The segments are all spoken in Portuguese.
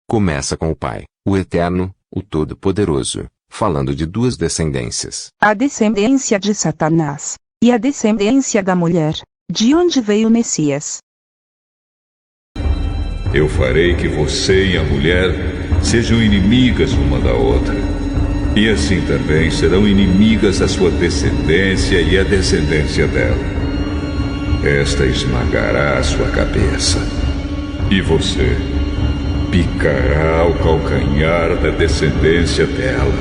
Começa com o Pai, o Eterno, o Todo-Poderoso, falando de duas descendências. A descendência de Satanás, e a descendência da mulher, de onde veio o Messias. Eu farei que você e a mulher sejam inimigas uma da outra. E assim também serão inimigas a sua descendência e a descendência dela. Esta esmagará a sua cabeça. E você picará o calcanhar da descendência dela.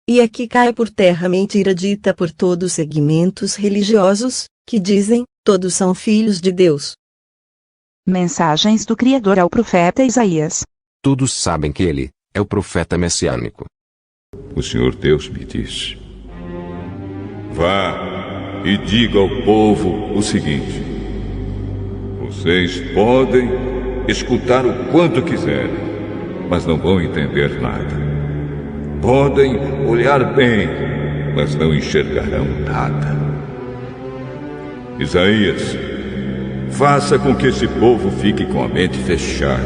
E aqui cai por terra a mentira dita por todos os segmentos religiosos, que dizem, todos são filhos de Deus. Mensagens do Criador ao profeta Isaías. Todos sabem que ele é o profeta messiânico. O Senhor Deus me disse: vá e diga ao povo o seguinte: vocês podem escutar o quanto quiserem, mas não vão entender nada. Podem olhar bem, mas não enxergarão nada. Isaías, faça com que esse povo fique com a mente fechada,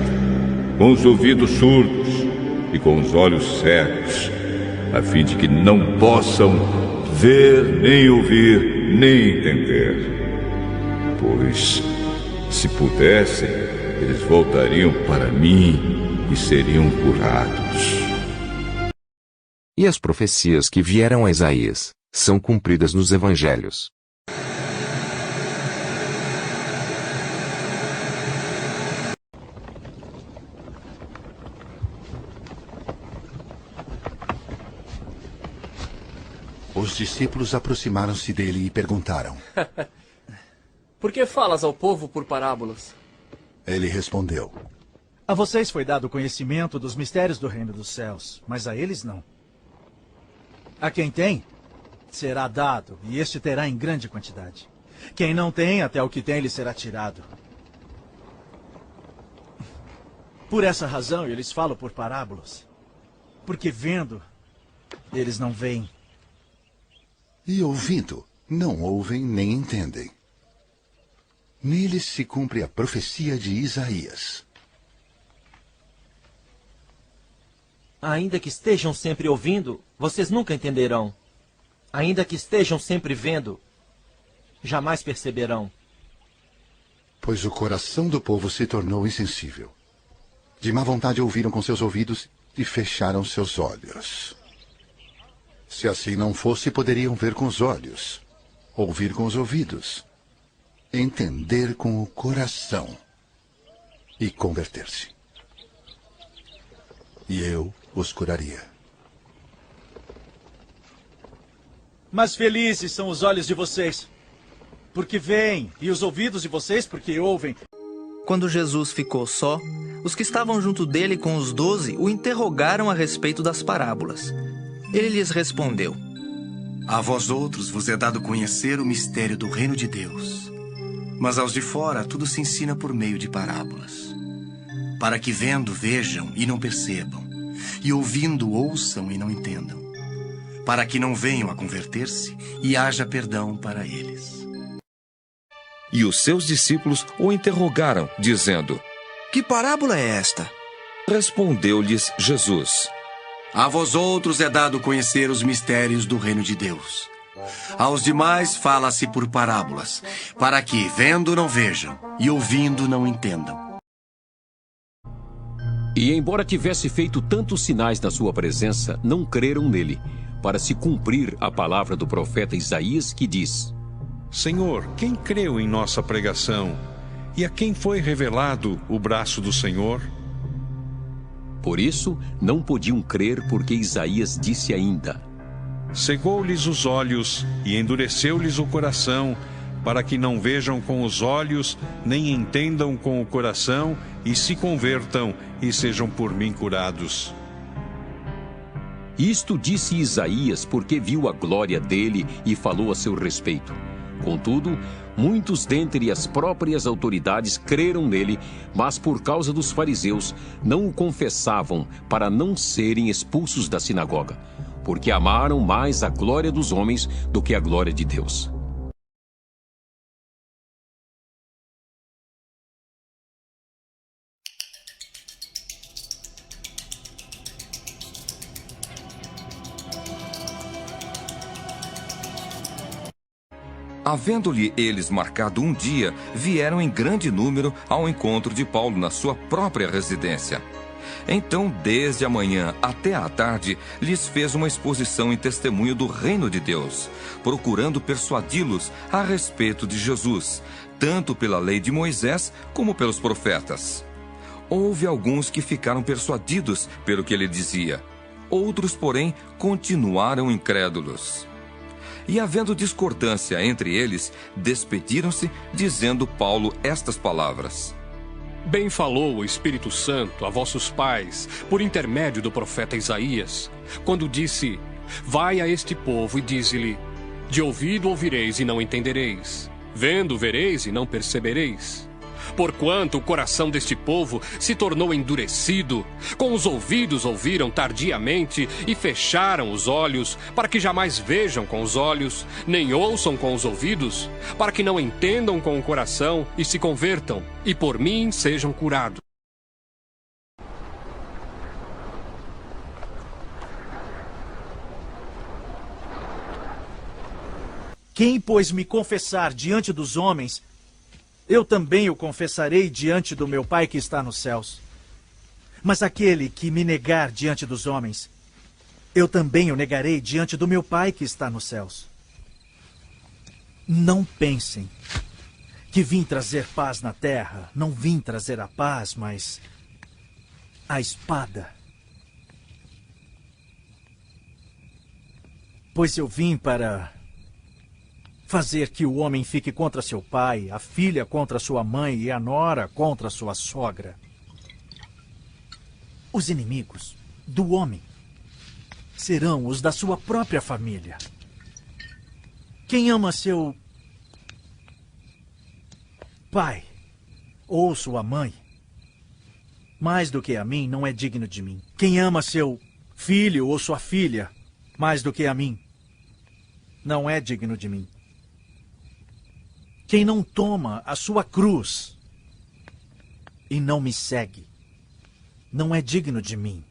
com os ouvidos surdos e com os olhos cegos, a fim de que não possam ver, nem ouvir, nem entender. Pois, se pudessem, eles voltariam para mim e seriam curados. E as profecias que vieram a Isaías são cumpridas nos evangelhos. Os discípulos aproximaram-se dele e perguntaram: Por que falas ao povo por parábolas? Ele respondeu: A vocês foi dado o conhecimento dos mistérios do reino dos céus, mas a eles não. A quem tem, será dado, e este terá em grande quantidade. Quem não tem, até o que tem lhe será tirado. Por essa razão, eu lhes falo por parábolas. Porque vendo, eles não veem. E ouvindo, não ouvem nem entendem. Neles se cumpre a profecia de Isaías. Ainda que estejam sempre ouvindo, vocês nunca entenderão. Ainda que estejam sempre vendo, jamais perceberão. Pois o coração do povo se tornou insensível. De má vontade ouviram com seus ouvidos e fecharam seus olhos. Se assim não fosse, poderiam ver com os olhos, ouvir com os ouvidos, entender com o coração e converter-se. E eu os curaria. Mas felizes são os olhos de vocês, porque veem, e os ouvidos de vocês, porque ouvem. Quando Jesus ficou só, os que estavam junto dele com os 12 o interrogaram a respeito das parábolas. Ele lhes respondeu: A vós outros vos é dado conhecer o mistério do reino de Deus. Mas aos de fora tudo se ensina por meio de parábolas, para que vendo vejam e não percebam, e ouvindo ouçam e não entendam, para que não venham a converter-se e haja perdão para eles. E os seus discípulos o interrogaram, dizendo: Que parábola é esta? Respondeu-lhes Jesus: A vós outros é dado conhecer os mistérios do reino de Deus. Aos demais fala-se por parábolas, para que, vendo, não vejam, e ouvindo, não entendam. E embora tivesse feito tantos sinais na sua presença, não creram nele, para se cumprir a palavra do profeta Isaías, que diz: Senhor, quem creu em nossa pregação? E a quem foi revelado o braço do Senhor? Por isso, não podiam crer, porque Isaías disse ainda: Cegou-lhes os olhos e endureceu-lhes o coração, para que não vejam com os olhos, nem entendam com o coração, e se convertam e sejam por mim curados. Isto disse Isaías, porque viu a glória dele e falou a seu respeito. Contudo, muitos dentre as próprias autoridades creram nele, mas por causa dos fariseus não o confessavam, para não serem expulsos da sinagoga, porque amaram mais a glória dos homens do que a glória de Deus. Havendo-lhe eles marcado um dia, vieram em grande número ao encontro de Paulo na sua própria residência. Então, desde a manhã até à tarde, lhes fez uma exposição em testemunho do reino de Deus, procurando persuadi-los a respeito de Jesus, tanto pela lei de Moisés como pelos profetas. Houve alguns que ficaram persuadidos pelo que ele dizia. Outros, porém, continuaram incrédulos. E havendo discordância entre eles, despediram-se, dizendo Paulo estas palavras: Bem falou o Espírito Santo a vossos pais, por intermédio do profeta Isaías, quando disse: Vai a este povo e dize-lhe: De ouvido ouvireis e não entendereis, vendo vereis e não percebereis. Porquanto o coração deste povo se tornou endurecido, com os ouvidos ouviram tardiamente e fecharam os olhos, para que jamais vejam com os olhos, nem ouçam com os ouvidos, para que não entendam com o coração e se convertam, e por mim sejam curados. Quem, pois, me confessar diante dos homens, eu também o confessarei diante do meu Pai que está nos céus. Mas aquele que me negar diante dos homens, eu também o negarei diante do meu Pai que está nos céus. Não pensem que vim trazer paz na terra. Não vim trazer a paz, mas a espada. Pois eu vim para fazer que o homem fique contra seu pai, a filha contra sua mãe e a nora contra sua sogra. Os inimigos do homem serão os da sua própria família. Quem ama seu pai ou sua mãe mais do que a mim não é digno de mim. Quem ama seu filho ou sua filha mais do que a mim não é digno de mim. Quem não toma a sua cruz e não me segue, não é digno de mim.